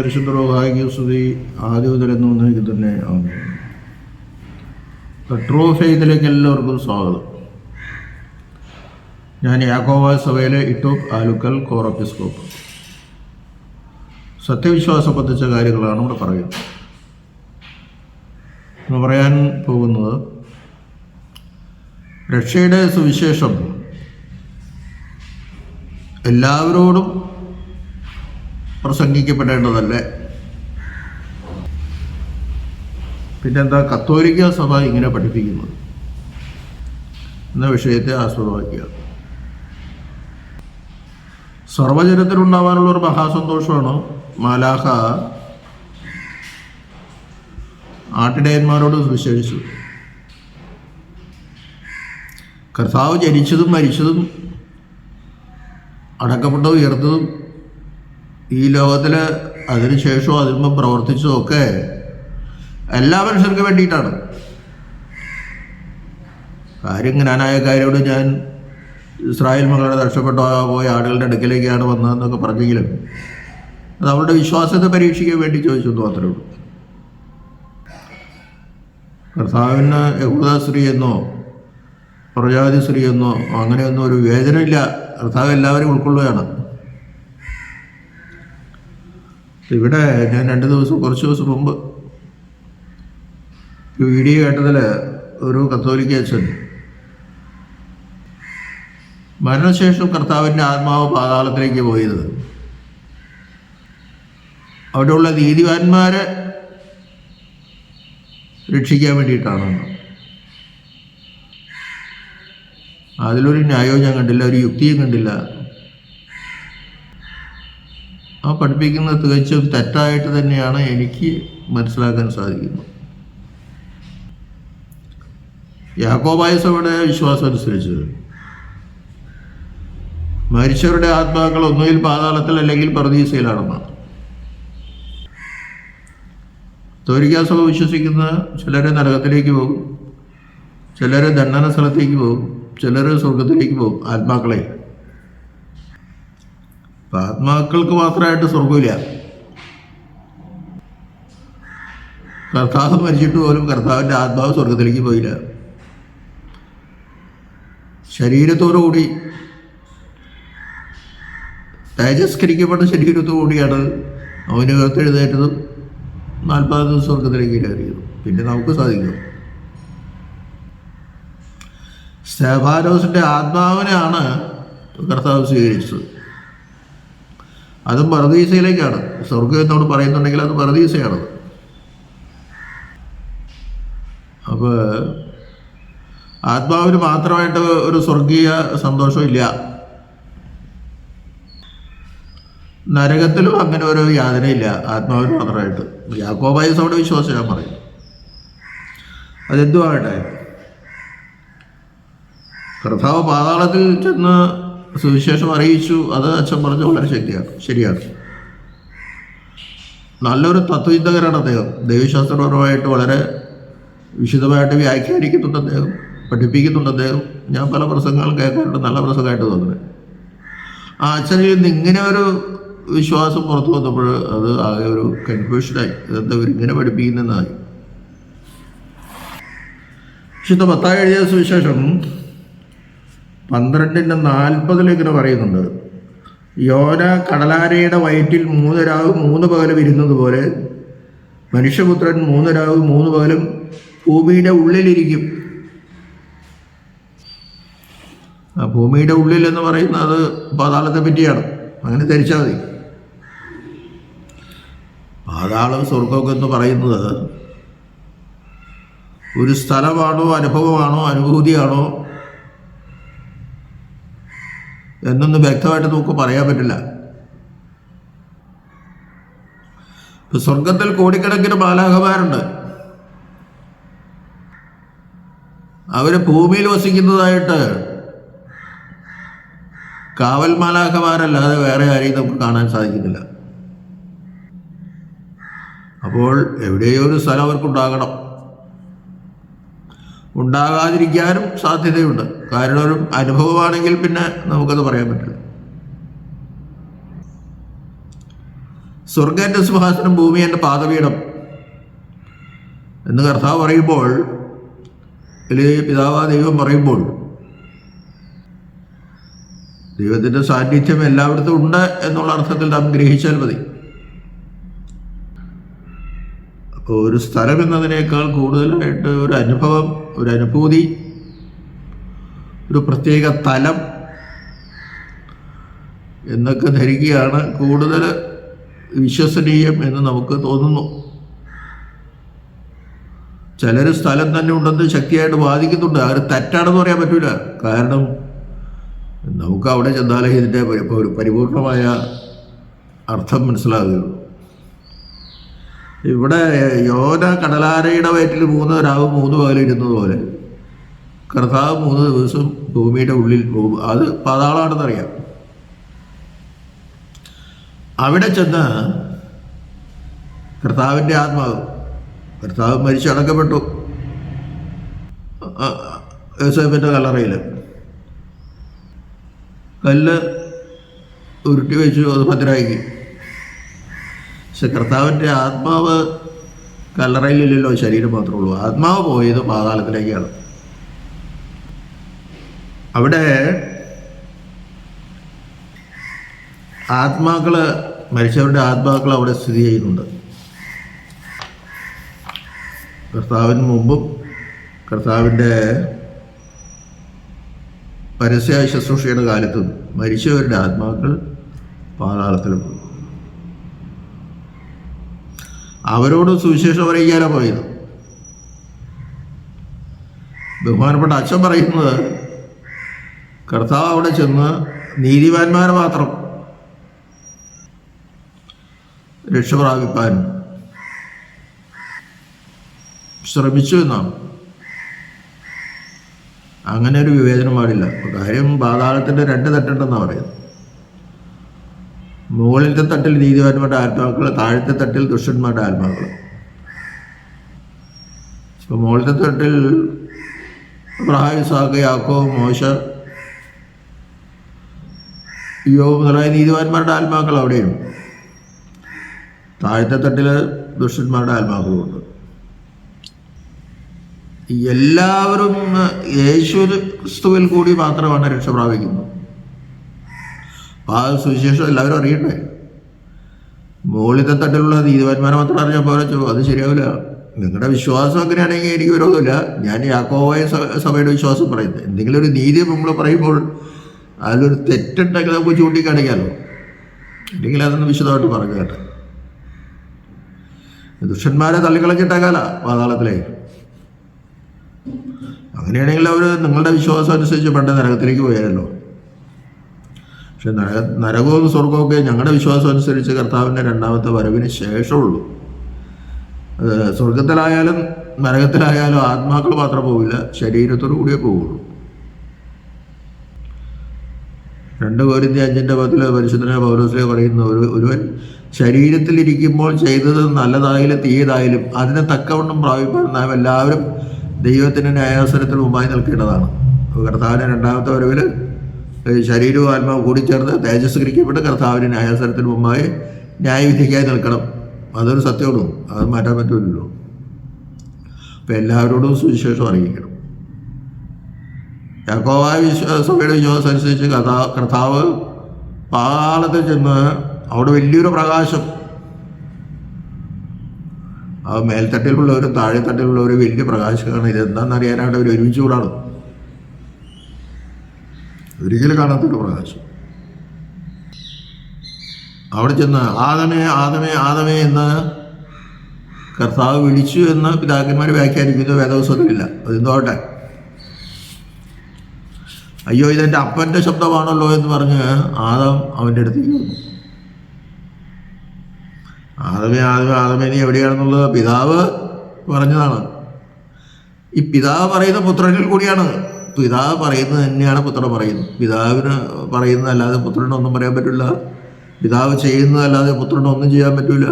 പരിശുദ്ധ റൂഹായിക്ക് സ്തുതി ആദ്യം മുതലെന്നും ഒന്നേക്ക് തന്നെ ആമേൻ. ട്രൂ ഫെയ്ത്തിലേക്ക് എല്ലാവർക്കും സ്വാഗതം. ഞാൻ യാക്കോബ സഭയിലെ ഇട്ടൂപ്പ് ആലുക്കൽ കോറപ്പിസ്കോപ്പ്. സത്യവിശ്വാസം പറ്റിച്ച കാര്യങ്ങളാണ് ഇവിടെ പറയുന്നത്. നമ്മൾ പറയാൻ പോകുന്നത് രക്ഷയുടെ സുവിശേഷം എല്ലാവരോടും പ്രസംഗിക്കപ്പെടേണ്ടതല്ലേ? പിന്നെന്താ കത്തോലിക്ക സഭ ഇങ്ങനെ പഠിപ്പിക്കുന്നത് എന്ന വിഷയത്തെ ആസ്പദമാക്കുക. സർവജനത്തിനുണ്ടാവാനുള്ളൊരു മഹാസന്തോഷമാണ് മാലാഖ ആട്ടിടയന്മാരോട് സുവിശേഷിച്ചു. കർത്താവ് ജനിച്ചതും മരിച്ചതും അടക്കപ്പെട്ടതും ഉയർത്തതും ഈ ലോകത്തിൽ അതിനുശേഷവും അതിനുമ്പ് പ്രവർത്തിച്ചതൊക്കെ എല്ലാ മനുഷ്യർക്ക് വേണ്ടിയിട്ടാണ്. ജ്ഞാനായക്കാരോട് ഞാൻ ഇസ്രായേൽ മക്കളുടെ നഷ്ടപ്പെട്ട പോയ ആളുകളുടെ അടുക്കലേക്കാണ് വന്നതെന്നൊക്കെ പറഞ്ഞെങ്കിലും അത് അവരുടെ വിശ്വാസത്തെ പരീക്ഷിക്കാൻ വേണ്ടി ചോദിച്ചു മാത്രമേ ഉള്ളൂ. കർത്താവിന് യഹൂദ സ്ത്രീ എന്നോ പ്രജാതി സ്ത്രീ എന്നോ അങ്ങനെയൊന്നും ഒരു വിവേചനമില്ല. കർത്താവ് എല്ലാവരും ഉൾക്കൊള്ളുകയാണ്. ഇവിടെ ഞാൻ കുറച്ച് ദിവസം മുമ്പ് ഒരു വീഡിയോ കേട്ടതിൽ ഒരു കത്തോലിക്ക അച്ഛൻ മരണശേഷം കർത്താവിൻ്റെ ആത്മാവ് പാതാളത്തിലേക്ക് പോയത് അവിടെയുള്ള നീതിമാന്മാരെ രക്ഷിക്കാൻ വേണ്ടിയിട്ടാണെന്ന്. അതിലൊരു ന്യായവും ഞാൻ കണ്ടില്ല, ഒരു യുക്തിയും കണ്ടില്ല. ആ പഠിപ്പിക്കുന്നത് തികച്ചും തെറ്റായിട്ട് തന്നെയാണ് എനിക്ക് മനസ്സിലാക്കാൻ സാധിക്കുന്നത്. യാക്കോബായ സഭയുടെ വിശ്വാസം അനുസരിച്ച് മരിച്ചവരുടെ ആത്മാക്കൾ ഒന്നുകിൽ പാതാളത്തിൽ അല്ലെങ്കിൽ പറുദീസയിലാണെന്നാണ്. കത്തോലിക്ക സഭ വിശ്വസിക്കുന്ന ചിലരെ നരകത്തിലേക്ക് പോകും, ചിലരെ ദണ്ഡന സ്ഥലത്തേക്ക് പോകും, ചിലർ സ്വർഗത്തിലേക്ക് പോകും. ആത്മാക്കളെ അപ്പം ആത്മാക്കൾക്ക് മാത്രമായിട്ട് സ്വർഗമില്ല. കർത്താവ് മരിച്ചിട്ട് പോലും കർത്താവിൻ്റെ ആത്മാവ് സ്വർഗത്തിലേക്ക് പോയില്ല. ശരീരത്തോടുകൂടി തേജസ്കരിക്കപ്പെട്ട ശരീരത്തോടുകൂടിയാണ് അവന് ഉയർത്തെഴുന്നേറ്റതും 40 ദിവസം സ്വർഗത്തിലേക്ക് കയറിയതും. പിന്നെ നമുക്ക് സാധിക്കും. സ്തെഫാനോസിൻ്റെ ആത്മാവിനെയാണ് കർത്താവ് സ്വീകരിച്ചത്. അതും പറുദീസയിലേക്കാണ്. സ്വർഗം എന്നോട് പറയുന്നുണ്ടെങ്കിൽ അത് പറുദീസയാണത്. അപ്പോൾ ആത്മാവിന് മാത്രമായിട്ട് ഒരു സ്വർഗീയ സന്തോഷമില്ല. നരകത്തിലും അങ്ങനെ ഒരു യാതനയില്ല ആത്മാവിന് മാത്രമായിട്ട്. യാക്കോബായ സഭയുടെ വിശ്വാസം ഞാൻ പറയും. അതെന്തുമാകട്ടെ, കർത്താവ് പാതാളത്തിൽ ചെന്ന് സുവിശേഷം അറിയിച്ചു. അത് അച്ഛൻ പറഞ്ഞ വളരെ ശരിയാണ്. നല്ലൊരു തത്വചിന്തകരാണ് അദ്ദേഹം. ദൈവശാസ്ത്രപരമായിട്ട് വളരെ വിശദമായിട്ട് വ്യാഖ്യാനിക്കുന്നുണ്ട് അദ്ദേഹം, പഠിപ്പിക്കുന്നുണ്ട് അദ്ദേഹം. ഞാൻ പല പ്രസംഗങ്ങളും കേൾക്കാറുണ്ട്, നല്ല പ്രസംഗമായിട്ട് തോന്നുന്നത്. ആ അച്ഛനിൽ നിന്ന് ഇങ്ങനെ ഒരു വിശ്വാസം പുറത്തു വന്നപ്പോൾ അത് ആകെ ഒരു കൺഫ്യൂഷനായി. ഇതെന്താ ഇവരിങ്ങനെ പഠിപ്പിക്കുന്നതായി. വിശുദ്ധ മത്തായി എഴുതിയ സുവിശേഷം 12:40 ഇങ്ങനെ പറയുന്നുണ്ട്: യോന കടലാരയുടെ വയറ്റിൽ 3 രാവും 3 പകലും ഇരുന്നത് പോലെ മനുഷ്യപുത്രൻ 3 രാവും 3 പകലും ഭൂമിയുടെ ഉള്ളിലിരിക്കും. ആ ഭൂമിയുടെ ഉള്ളിൽ എന്ന് പറയുന്നത് പാതാളത്തെ പറ്റിയാണ്. അങ്ങനെ ധരിച്ചാൽ മതി. പാതാളം സ്വർഗമൊക്കെ എന്ന് പറയുന്നത് ഒരു സ്ഥലമാണോ അനുഭവമാണോ അനുഭൂതിയാണോ എന്നൊന്നും വ്യക്തമായിട്ട് നമുക്ക് പറയാൻ പറ്റില്ല. ഇപ്പം സ്വർഗത്തിൽ കോടിക്കണക്കിന് മാലാഖമാരുണ്ട്. അവർ ഭൂമിയിൽ വസിക്കുന്നതായിട്ട് കാവൽ മാലാഖമാരല്ലാതെ വേറെ ആരെയും നമുക്ക് കാണാൻ സാധിക്കുന്നില്ല. അപ്പോൾ എവിടെയോ ഒരു സ്ഥലം അവർക്കുണ്ടാകണം. ഉണ്ടാകാതിരിക്കാനും സാധ്യതയുണ്ട്. കാരണം ഒരു അനുഭവമാണെങ്കിൽ പിന്നെ നമുക്കത് പറയാൻ പറ്റില്ല. സ്വർഗ്ഗം എൻ്റെ സിംഹാസനം, ഭൂമി എൻ്റെ പാദപീഠം എന്ന് കർത്താവ് പറയുമ്പോൾ, അല്ലെങ്കിൽ പിതാവാ ദൈവം പറയുമ്പോൾ, ദൈവത്തിൻ്റെ സാന്നിധ്യം എല്ലായിടത്തും ഉണ്ട് എന്നുള്ള അർത്ഥത്തിൽ നാം ഗ്രഹിച്ചാൽ മതി. അപ്പോൾ ഒരു സ്ഥലം എന്നതിനേക്കാൾ കൂടുതലായിട്ട് ഒരു അനുഭവം, ഒരു അനുഭൂതി, ഒരു പ്രത്യേക തലം എന്നൊക്കെ ധരിക്കുകയാണ് കൂടുതൽ വിശ്വസനീയം എന്ന് നമുക്ക് തോന്നുന്നു. ചിലർ സ്ഥലം തന്നെ ഉണ്ടെന്ന് ശക്തിയായിട്ട് വാദിക്കുന്നുണ്ട്. അത് തെറ്റാണെന്ന് പറയാൻ പറ്റില്ല. കാരണം നമുക്ക് അവിടെ ചെന്നാലേ ഇതിൻ്റെ ഒരു പരിപൂർണമായ അർത്ഥം മനസ്സിലാകുകയുള്ളൂ. ഇവിടെ യോന കടലാരയുടെ വയറ്റിൽ 3 രാവും 3 പകലും ഇരുന്നത് പോലെ കർത്താവ് 3 ദിവസം ഭൂമിയുടെ ഉള്ളിൽ പോകും. അത് പാതാളാണെന്നറിയാം. അവിടെ ചെന്ന് കർത്താവിൻ്റെ ആത്മാവ്, കർത്താവ് മരിച്ചടക്കപ്പെട്ടു യോസേഫിൻ്റെ കല്ലറയിൽ, കല്ല് ഉരുട്ടി വെച്ചു, അത് ഭദ്രമാക്കി. പക്ഷെ കർത്താവിൻ്റെ ആത്മാവ് കല്ലറയിലില്ലല്ലോ, ശരീരം മാത്രമേ ഉള്ളൂ. ആത്മാവ് പോയത് പാതാളത്തിലേക്കാണ്. അവിടെ മരിച്ചവരുടെ ആത്മാക്കൾ അവിടെ സ്ഥിതി ചെയ്യുന്നുണ്ട്. കർത്താവിന് മുമ്പും കർത്താവിൻ്റെ പരസ്യ ശുശ്രൂഷയുടെ കാലത്തും മരിച്ചവരുടെ ആത്മാക്കൾ പാതാളത്തിൽ പോയി. അവരോട് സുവിശേഷം അറിയിക്കാനാണ് പോയത്. ബഹുമാനപ്പെട്ട അച്ഛൻ പറയുന്നത്, കർത്താവ് അവിടെ ചെന്ന് നീതിമാന്മാരെ മാത്രം രക്ഷ പ്രാപിപ്പാൻ ശ്രമിച്ചു എന്നാണ്. അങ്ങനെ ഒരു വിവേചനം പാടില്ല. കാര്യം പാതാളത്തിൻ്റെ 2 തട്ടുണ്ടെന്നാണ് പറയുന്നത്. മുകളിലത്തെ തട്ടിൽ നീതിമാന്മാരുടെ ആത്മാക്കൾ, താഴത്തെ തട്ടിൽ ദുഷ്ടന്മാരുടെ ആത്മാക്കൾ. ഇപ്പം മുകളിലത്തെ തട്ടിൽ അബ്രഹാം, ഇസ്ഹാക്ക്, യാക്കോബ്, മോശ, യോബ് മുതലായ നീതിമാന്മാരുടെ ആത്മാക്കൾ അവിടെയും, താഴത്തെ തട്ടിൽ ദുഷ്ടന്മാരുടെ ആത്മാക്കളുമുണ്ട്. എല്ലാവരും യേശു ക്രിസ്തുവിൽ കൂടി മാത്രമാണ് രക്ഷ പ്രാപിക്കുന്നത്. അപ്പോൾ ആ സുവിശേഷം എല്ലാവരും അറിയണ്ടേ. മുകളിലത്തെ തട്ടിലുള്ള നീതിമാന്മാരെ മാത്രം അറിഞ്ഞാൽ പോലെ അത് ശരിയാവില്ല. നിങ്ങളുടെ വിശ്വാസം അങ്ങനെയാണെങ്കിൽ എനിക്ക് വിരോധമില്ല. ഞാൻ യാക്കോബായ സഭയുടെ വിശ്വാസം പറയുന്നത്. എന്തെങ്കിലും ഒരു നീതി നമ്മൾ പറയുമ്പോൾ അതിലൊരു തെറ്റുണ്ടെങ്കിൽ നമുക്ക് ചൂണ്ടിക്കാണിക്കാമല്ലോ. അല്ലെങ്കിൽ അതൊന്ന് വിശദമായിട്ട് പറഞ്ഞു കേട്ടെ. ദുഷ്ടന്മാരെ തള്ളിക്കളഞ്ഞിട്ടേക്കാല പാതാളത്തിലേക്ക്. അങ്ങനെയാണെങ്കിൽ അവർ നിങ്ങളുടെ വിശ്വാസം അനുസരിച്ച് പണ്ട് നരകത്തിലേക്ക് പോയാലല്ലോ. പക്ഷെ നരകവും സ്വർഗവും ഒക്കെ ഞങ്ങളുടെ വിശ്വാസം അനുസരിച്ച് കർത്താവിൻ്റെ 2ാമത്തെ വരവിന് ശേഷമുള്ളൂ. സ്വർഗത്തിലായാലും നരകത്തിലായാലും ആത്മാക്കൾ മാത്രം പോവില്ല, ശരീരത്തോടു കൂടിയേ പോവുള്ളൂ. 2 കൊരിന്ത്യർ 5:10 പരിശുദ്ധനായ പൗലോസ് പറയുന്ന, ഒരുവൻ ശരീരത്തിലിരിക്കുമ്പോൾ ചെയ്തത് നല്ലതായാലും തീയതായാലും അതിനെ തക്കവണ്ണം പ്രാപിപ്പാൻ നാം എല്ലാവരും ദൈവത്തിൻ്റെ ന്യായാസനത്തിന് മുമ്പായി നിൽക്കേണ്ടതാണ്. കർത്താവിൻ്റെ 2ാമത്തെ വരവിൽ ശരീരവും ആത്മാവും കൂടിച്ചേർന്ന് തേജസ്കരിക്കപ്പെട്ട് കർത്താവിൻ്റെ ന്യായാസനത്തിന് മുമ്പായി ന്യായവിധിക്കായി നിൽക്കണം. അതൊരു സത്യമുള്ളൂ, അത് മാറ്റാൻ പറ്റില്ലല്ലോ. അപ്പം എല്ലാവരോടും സുവിശേഷം അറിയിക്കണം. യാക്കോബായ സഭയുടെ വിശ്വാസം അനുസരിച്ച് കർത്താവ് പാതാളത്തിൽ ചെന്ന് അവിടെ വലിയൊരു പ്രകാശം, ആ മേൽത്തട്ടിലുള്ളവരും താഴെത്തട്ടിലുള്ളവരും വലിയ പ്രകാശമാണ്. ഇതെന്താണെന്ന് അറിയാനായിട്ട് അവർ ഒരുമിച്ച് കൂടാണ്. ഒരിക്കലും കാണാത്തൊരു പ്രകാശം. അവിടെ ചെന്ന് ആദമേ ആദമേ ആദമേ എന്ന് കർത്താവ് വിളിച്ചു എന്ന് പിതാക്കന്മാർ വ്യാഖ്യാനിക്കുന്നത് വേദപുസ്തകത്തിലില്ല. അതെന്തോട്ടെ, അയ്യോ ഇതെൻ്റെ അപ്പൻ്റെ ശബ്ദമാണല്ലോ എന്ന് പറഞ്ഞ് ആദം അവൻ്റെ അടുത്തേക്ക് വന്നു. ആദമേ ആദമേ ആദമേ നീ എവിടെയാണെന്നുള്ളത് പിതാവ് പറഞ്ഞതാണ്. ഈ പിതാവ് പറയുന്ന പുത്രനിൽ കൂടിയാണ്. പിതാവ് പറയുന്നത് തന്നെയാണ് പുത്രൻ പറയുന്നത്. പിതാവിന് പറയുന്നതല്ലാതെ പുത്രനൊന്നും പറയാൻ പറ്റില്ല. പിതാവ് ചെയ്യുന്നതല്ലാതെ പുത്രനൊന്നും ചെയ്യാൻ പറ്റില്ല.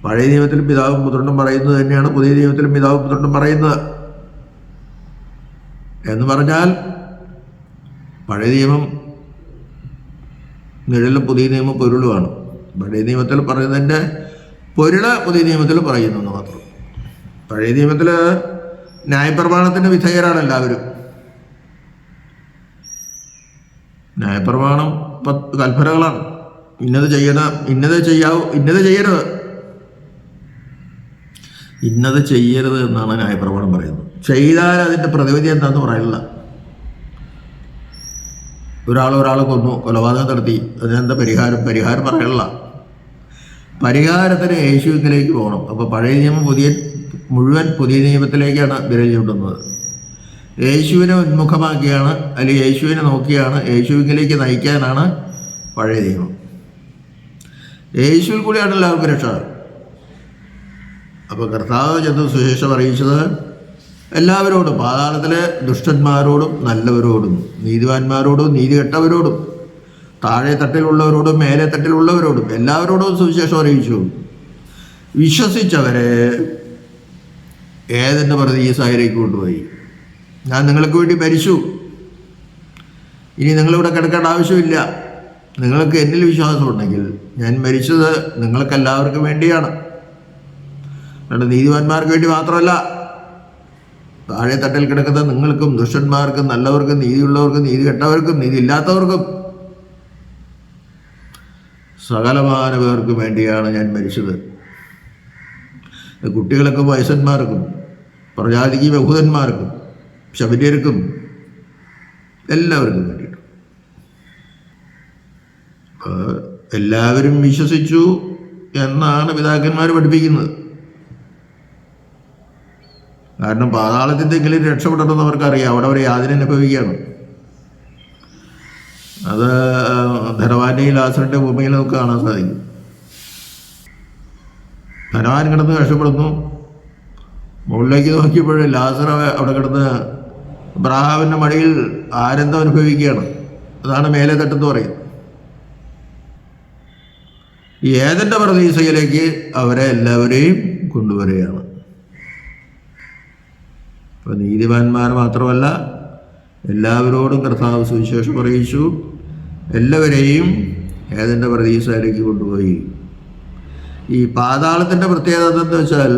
പഴയ നിയമത്തിൽ പിതാവും പുത്രനും പറയുന്നത് തന്നെയാണ് പുതിയ നിയമത്തിലും പിതാവും പുത്രനും പറയുന്നത്. എന്ന് പറഞ്ഞാൽ പഴയ നിയമം നിഴലും പുതിയ നിയമം പൊരുളുമാണ്. പഴയ നിയമത്തിൽ പറയുന്നതിൻ്റെ പൊരുള് പുതിയ നിയമത്തിൽ പറയുന്നു എന്ന് മാത്രം. പഴയ നിയമത്തിൽ ന്യായപ്രമാണത്തിൻ്റെ വിധേയരാണ് എല്ലാവരും. ന്യായപ്രമാണം 10 കൽപ്പനകളാണ്. ഇന്നത് ചെയ്യണം, ഇന്നത് ചെയ്യാവൂ, ഇന്നത് ചെയ്യരുത്, ഇന്നത് ചെയ്യരുത് എന്നാണ് ന്യായപ്രമാണം പറയുന്നത്. ചെയ്താൽ അതിൻ്റെ പ്രതിവിധി എന്താണെന്ന് പറയില്ല. ഒരാളെ കൊന്നു, കൊലപാതകം നടത്തി, അതിനെന്താ പരിഹാരം പറയില്ല. പരിഹാരത്തിന് യേശുവിലേക്ക് പോകണം. അപ്പോൾ പഴയ നിയമം മുഴുവൻ പുതിയ നിയമത്തിലേക്കാണ് വിരൽ ചൂണ്ടുന്നത്. യേശുവിനെ ഉന്മുഖമാക്കിയാണ്, അല്ലെങ്കിൽ യേശുവിനെ നോക്കിയാണ്, യേശുവിലേക്ക് നയിക്കാനാണ് പഴയ നിയമം. യേശുവിൽ കൂടിയാണ് എല്ലാവർക്കും രക്ഷ. അപ്പോൾ കർത്താവ് ചെന്ന് സുവിശേഷം അറിയിച്ചത് എല്ലാവരോടും, പാതാളത്തിലെ ദുഷ്ടന്മാരോടും നല്ലവരോടും, നീതിവാന്മാരോടും നീതി കെട്ടവരോടും, താഴെ തട്ടിലുള്ളവരോടും മേലെ തട്ടിലുള്ളവരോടും എല്ലാവരോടും സുവിശേഷം അറിയിച്ചു. വിശ്വസിച്ചവരെ ഏതെൻ്റെ പറുദീസായിലേക്ക് കൊണ്ടുപോയി. ഞാൻ നിങ്ങൾക്ക് വേണ്ടി മരിച്ചു, ഇനി നിങ്ങളിവിടെ കിടക്കേണ്ട ആവശ്യമില്ല. നിങ്ങൾക്ക് എന്നിൽ വിശ്വാസമുണ്ടെങ്കിൽ ഞാൻ മരിച്ചത് നിങ്ങൾക്കെല്ലാവർക്കും വേണ്ടിയാണ്. അതുകൊണ്ട് നീതിവാന്മാർക്ക് വേണ്ടി മാത്രമല്ല, താഴെ തട്ടിൽ കിടക്കുന്ന നിങ്ങൾക്കും, ദുഷ്ടന്മാർക്കും, നല്ലവർക്കും, നീതിയുള്ളവർക്കും, നീതി കെട്ടവർക്കും, നീതി ഇല്ലാത്തവർക്കും, സകലമാന പേർക്കും വേണ്ടിയാണ് ഞാൻ മരിച്ചത്. കുട്ടികൾക്കും വയസ്സന്മാർക്കും, പ്രജാതിക്കും യഹൂദന്മാർക്കും, ശബര്യർക്കും, എല്ലാവർക്കും വേണ്ടിയിട്ട്. എല്ലാവരും വിശ്വസിച്ചു എന്നാണ് പിതാക്കന്മാർ പഠിപ്പിക്കുന്നത്. കാരണം പാതാളത്തിൻ്റെങ്കിലും രക്ഷപ്പെടണമെന്ന് അവർക്കറിയാം. അവിടെ അവർ യാതന അനുഭവിക്കുകയാണ്. അത് ധനവാന്റെയും ലാസറിൻ്റെ ഭൂമിയിൽ നമുക്ക് കാണാൻ സാധിക്കും. ധനവാൻ കിടന്ന് കഷ്ടപ്പെടുന്നു. മുകളിലേക്ക് നോക്കിയപ്പോഴും ലാസർ അവിടെ കിടന്ന് അബ്രാഹാമിൻ്റെ മടിയിൽ ആനന്ദം അനുഭവിക്കുകയാണ്. അതാണ് മേലെ തട്ടെന്ന് പറയുന്നത്. ഈ ഏതെൻ്റെ പറുദീസയിലേക്ക് അവരെ എല്ലാവരെയും കൊണ്ടുവരികയാണ്. അപ്പോൾ നീതിമാന്മാർ മാത്രമല്ല, എല്ലാവരോടും കർത്താവ് സുവിശേഷം അറിയിച്ചു. എല്ലാവരെയും ഏതെൻ്റെ പറുദീസയിലേക്ക് കൊണ്ടുപോയി. ഈ പാതാളത്തിൻ്റെ പ്രത്യേകത എന്താണെന്ന് വെച്ചാൽ,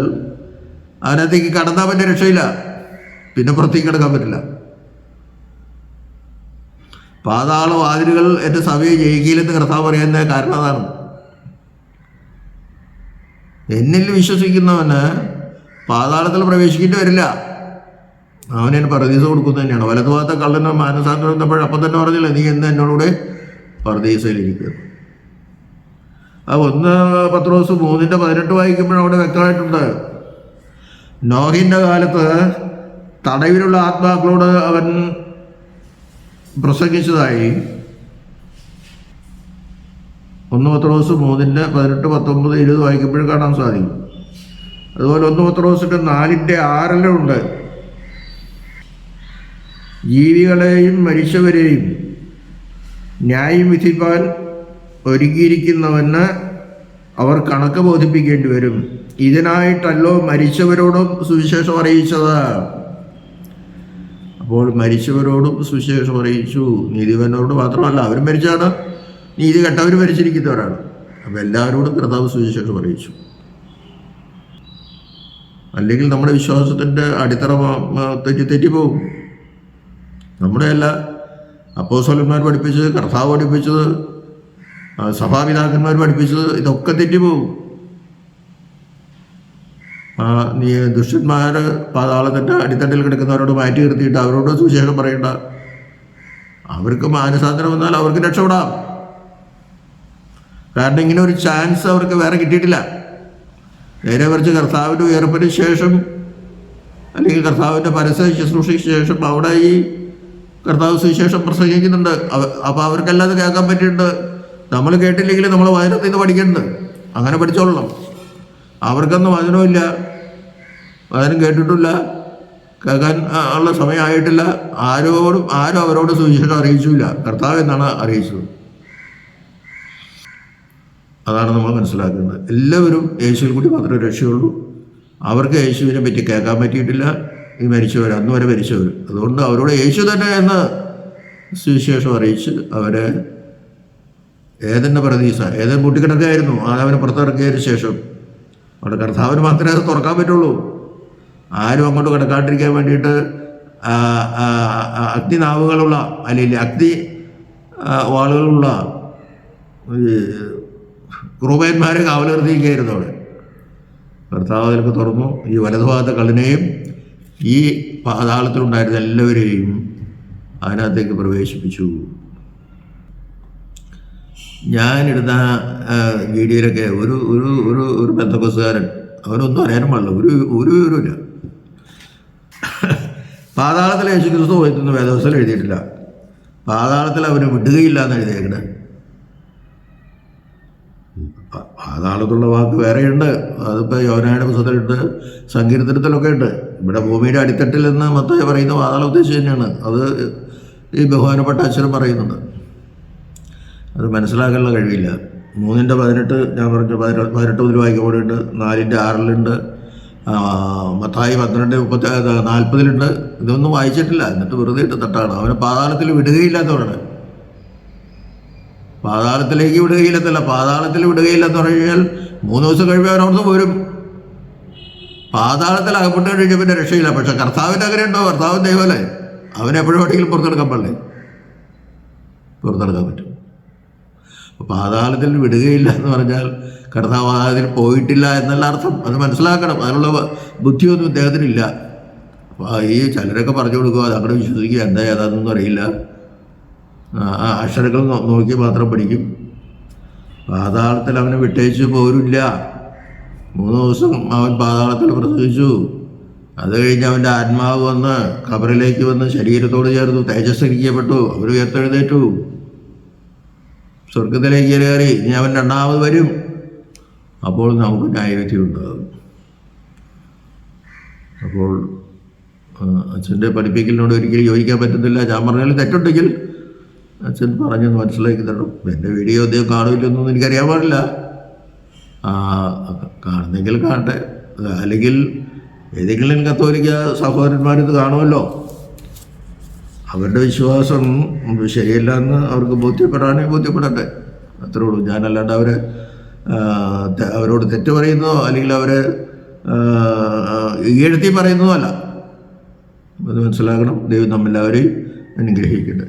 അതിനകത്തേക്ക് കടന്നാൽ പറ്റിയ രക്ഷയില്ല, പിന്നെ പുറത്തേക്ക് കിടക്കാൻ പറ്റില്ല. പാതാള വാതിലുകൾ എൻ്റെ സഭയെ ജയിക്കില്ലെന്ന് കർത്താവ് പറയുന്ന കാരണം അതാണ്. എന്നിൽ വിശ്വസിക്കുന്നവന് പാതാളത്തിൽ പ്രവേശിക്കേണ്ടി വരില്ല. അവനെ പറുദീസ കൊടുക്കുന്നത് തന്നെയാണ്. വലതുഭാഗത്തെ കള്ളന് മാനസാന്തരം വന്നപ്പോൾ അപ്പം തന്നെ പറഞ്ഞില്ല, നീ എന്ന് എന്നോടുകൂടെ പറുദീസയിലിരിക്കുന്നു. ആ 1 പത്രോസ് 3:18 വായിക്കുമ്പോൾ അവിടെ വ്യക്തമായിട്ടുണ്ട്. നോഹിൻ്റെ കാലത്ത് തടവിലുള്ള ആത്മാക്കളോട് അവൻ പ്രസംഗിച്ചതായി 1 പത്രോസ് 3:18, 19, 20 വായിക്കുമ്പോഴും കാണാൻ സാധിക്കും. അതുപോലെ 1 പത്രോസിൻ്റെ 4:6 ജീവികളെയും മരിച്ചവരെയും ന്യായം വിധിപ്പാൻ ഒരുക്കിയിരിക്കുന്നവന് അവർ കണക്ക് ബോധിപ്പിക്കേണ്ടി വരും. ഇതിനായിട്ടല്ലോ മരിച്ചവരോടും സുവിശേഷം അറിയിച്ചത്. അപ്പോൾ മരിച്ചവരോടും സുവിശേഷം അറിയിച്ചു. നീതിമാനോട് മാത്രമല്ല, അവരും മരിച്ചാണ്, നീതി കെട്ടവർ മരിച്ചിരിക്കുന്നവരാണ്. അപ്പോൾ എല്ലാവരോടും കർത്താവ് സുവിശേഷം അറിയിച്ചു. അല്ലെങ്കിൽ നമ്മുടെ വിശ്വാസത്തിൻ്റെ അടിത്തറ തെറ്റിപ്പോകും. നമ്മുടെ എല്ലാ അപ്പോസ്തലന്മാർ പഠിപ്പിച്ചത്, കർത്താവ് പഠിപ്പിച്ചത്, സഭാപിതാക്കന്മാർ പഠിപ്പിച്ചത്, ഇതൊക്കെ തെറ്റിപ്പോകും. ദുഷ്ടന്മാർ പാതാളത്തിൻ്റെ അടിത്തട്ടിൽ കിടക്കുന്നവരോട് മാറ്റി നിർത്തിയിട്ട് അവരോട് സുവിശേഷം പറയണ്ട. അവർക്ക് മാനസാന്തരം വന്നാൽ അവർക്ക് രക്ഷപ്പെടാം. കാരണം ഇങ്ങനെ ഒരു ചാൻസ് അവർക്ക് വേറെ കിട്ടിയിട്ടില്ല. നേരെ മറിച്ച് കർത്താവിൻ്റെ ഉയർപ്പിന് ശേഷം, അല്ലെങ്കിൽ കർത്താവിൻ്റെ പരസ്യ ശുശ്രൂഷയ്ക്ക് ശേഷം അവിടെ ഈ കർത്താവ് സുവിശേഷം പ്രസംഗിക്കുന്നുണ്ട്. അപ്പോൾ അവർക്കല്ലാതെ കേൾക്കാൻ പറ്റിയിട്ടുണ്ട്. നമ്മൾ കേട്ടില്ലെങ്കിൽ നമ്മൾ വചനത്തിൽ നിന്ന് പഠിക്കുന്നുണ്ട്. അങ്ങനെ പഠിച്ചോളണം. അവർക്കൊന്നും വചനമില്ല, വചനം കേട്ടിട്ടില്ല, കേൾക്കാൻ ഉള്ള സമയമായിട്ടില്ല. ആരും അവരോട് സുവിശേഷം അറിയിച്ചില്ല. കർത്താവ് എന്നാണ് അറിയിച്ചത്. അതാണ് നമ്മൾ മനസ്സിലാക്കുന്നത്. എല്ലാവരും യേശുവിൽ കൂടി മാത്രമേ രക്ഷയുള്ളൂ. അവർക്ക് യേശുവിനെ പറ്റി കേൾക്കാൻ പറ്റിയിട്ടില്ല. ഈ മരിച്ചവർ, അന്ന് വരെ മരിച്ചവർ. അതുകൊണ്ട് അവരോട് യേശു തന്നെ എന്ന് സുവിശേഷം അറിയിച്ച് അവരെ ഏതെൻ്റെ പ്രതീക്ഷ ഏതൻ പൂട്ടിക്കിടക്കുകയായിരുന്നു. ആദാമിനെ പുറത്തിറക്കിയതിന് ശേഷം അവിടെ കർത്താവിന് മാത്രമേ അത് തുറക്കാൻ പറ്റുള്ളൂ. ആരും അങ്ങോട്ട് കിടക്കാണ്ടിരിക്കാൻ വേണ്ടിയിട്ട് അഗ്നിനാവുകളുള്ള അല്ലെങ്കിൽ അഗ്നി വാളുകളുള്ള ക്രൂപന്മാരെ കാവലിർത്തിയിരിക്കുകയായിരുന്നു അവിടെ. കർത്താവ് അതിലേക്ക് തുറന്നു. ഈ വലതുഭാഗത്തെ കള്ളിനെയും ഈ പാതാളത്തിലുണ്ടായിരുന്ന എല്ലാവരെയും അതിനകത്തേക്ക് പ്രവേശിപ്പിച്ചു. ഞാനിടുന്ന വീഡിയോയിലൊക്കെ ഒരു ഒരു ഒരു ഒരു പെന്തക്കോസ്തുകാരൻ അവനൊന്നും അറിയാനും പാടില്ല, ഒരു വിവരമില്ല. പാതാളത്തിൽ യേശുക്രിസ്തു പോയിട്ടൊന്നും വേദവസ്ഥയിൽ എഴുതിയിട്ടില്ല. പാതാളത്തിൽ അവന് വിടുകയില്ല എന്ന് എഴുതിയേക്കണേ. പാതാളത്തുള്ള വാക്ക് വേറെയുണ്ട്. അതിപ്പോൾ യോഹന്നാന്റെ പുസ്തകത്തിലുണ്ട്, സങ്കീർത്തനത്തിലൊക്കെ ഉണ്ട്. ഇവിടെ ഭൂമിയുടെ അടിത്തട്ടിൽ നിന്ന് മത്തായി പറയുന്ന പാതാളം ഉദ്ദേശിച്ച് തന്നെയാണ്. അത് ഈ ബഹുമാനപ്പെട്ട അച്ഛനും പറയുന്നുണ്ട്. അത് മനസ്സിലാക്കാനുള്ള കഴിവില്ല. 3:18 ഞാൻ പറഞ്ഞു, 18 മുതൽ വായിക്കുമ്പോഴുണ്ട്, 4:6 മത്തായി 12:40 ഇതൊന്നും വായിച്ചിട്ടില്ല. എന്നിട്ട് വെറുതെ ഇട്ട് തട്ടാണ്. അവനെ പാതാളത്തിൽ വിടുകയില്ല എന്ന് പറയുന്നത്. പാതാളത്തിലേക്ക് വിടുകയില്ലെന്നല്ല, പാതാളത്തിൽ വിടുകയില്ലെന്ന് പറഞ്ഞു കഴിഞ്ഞാൽ 3 ദിവസം കഴിയുമ്പോൾ അവൻ അവിടുന്ന് വരും. പാതാളത്തിൽ അകപ്പെട്ട് കഴിഞ്ഞാൽ പിന്നെ രക്ഷയില്ല. പക്ഷെ കർത്താവിൻ്റെ അങ്ങനെ ഉണ്ടോ? കർത്താവിൻ ദൈവമല്ലേ, അവനെപ്പോഴും എവിടെയെങ്കിലും പുറത്തെടുക്കാൻ പാടില്ലേ? പുറത്തെടുക്കാൻ പറ്റും. പാതാളത്തിൽ വിടുകയില്ല എന്ന് പറഞ്ഞാൽ കർത്താവ് അതിൽ പോയിട്ടില്ല എന്നല്ല അർത്ഥം. അത് മനസ്സിലാക്കണം. അതിനുള്ള ബുദ്ധിയൊന്നും ഇദ്ദേഹത്തിനില്ല. ഈ ചിലരൊക്കെ പറഞ്ഞു കൊടുക്കുക, അത് അങ്ങോട്ട് വിശ്വസിക്കുക, എന്താ ഏതാണെന്നൊന്നും അറിയില്ല. അക്ഷരങ്ങൾ നോക്കി മാത്രം പഠിക്കും. പാതാളത്തിൽ അവനെ വിട്ടേച്ച് പോരില്ല. 3 ദിവസം അവൻ പാതാളത്തിൽ പ്രസവിച്ചു. അത് കഴിഞ്ഞ് അവൻ്റെ ആത്മാവ് വന്ന് ഖബറിലേക്ക് വന്ന് ശരീരത്തോട് ചേർന്നു, തേജസ്കരിക്കപ്പെട്ടു. അവർ ഉയർത്തെഴുന്നേറ്റു, സ്വർഗത്തിലേക്ക് കയറി. ഇനി അവൻ 2ാമത് വരും. അപ്പോൾ നമുക്ക് ന്യായവിധി ഉണ്ടാകും. അപ്പോൾ അച്ഛൻ്റെ പഠിപ്പിക്കലിനോട് ഒരിക്കലും യോജിക്കാൻ പറ്റുന്നില്ല. ഞാൻ പറഞ്ഞാൽ തെറ്റുണ്ടെങ്കിൽ അച്ഛൻ പറഞ്ഞെന്ന് മനസ്സിലാക്കി തരണം. എൻ്റെ വീഡിയോ അദ്ദേഹം കാണില്ലെന്നൊന്നും എനിക്കറിയാൻ പാടില്ല. കാണുന്നെങ്കിൽ കാണട്ടെ. അല്ലെങ്കിൽ ഏതെങ്കിലും കത്തോലിക്ക സഹോദരന്മാരിത് കാണുമല്ലോ, അവരുടെ വിശ്വാസം ശരിയല്ല എന്ന് അവർക്ക് ബോധ്യപ്പെടാണെങ്കിൽ ബോധ്യപ്പെടട്ടെ, അത്രേ ഉള്ളൂ. ഞാനല്ലാണ്ട് അവരോട് തെറ്റ് പറയുന്നതോ അല്ലെങ്കിൽ അവരെ ഈഴ്ത്തി പറയുന്നതോ അല്ല. അത് മനസ്സിലാക്കണം. ദൈവം നമ്മെല്ലാവരെയും അനുഗ്രഹിക്കട്ടെ.